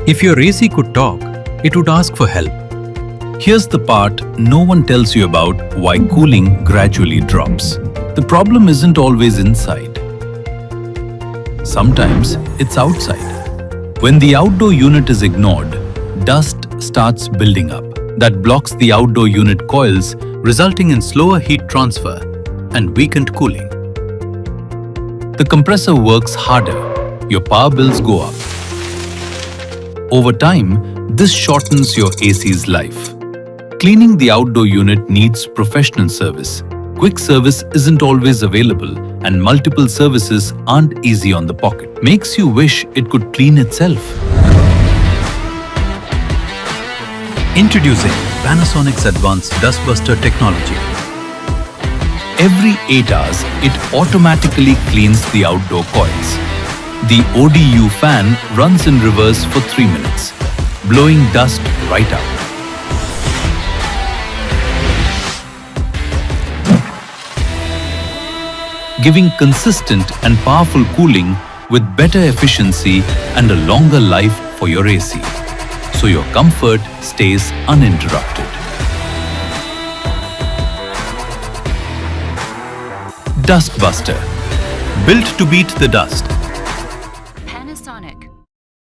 If your AC could talk, it would ask for help. Here's the part no one tells you about why cooling gradually drops. The problem isn't always inside. Sometimes it's outside. When the outdoor unit is ignored, dust starts building up. That blocks the outdoor unit coils, Resulting in slower heat transfer and weakened cooling. the compressor works harder. Your power bills go up. Over time, this shortens your AC's life. Cleaning the outdoor unit needs professional service. Quick service isn't always available, and multiple services aren't easy on the pocket. Makes you wish it could clean itself. Introducing Panasonic's advanced DustBuster technology. Every 8 hours, it automatically cleans the outdoor coils. The ODU fan runs in reverse for 3 minutes, blowing dust right out. Giving consistent and powerful cooling with better efficiency and a longer life for your AC, so your comfort stays uninterrupted. DustBuster, Built to beat the dust.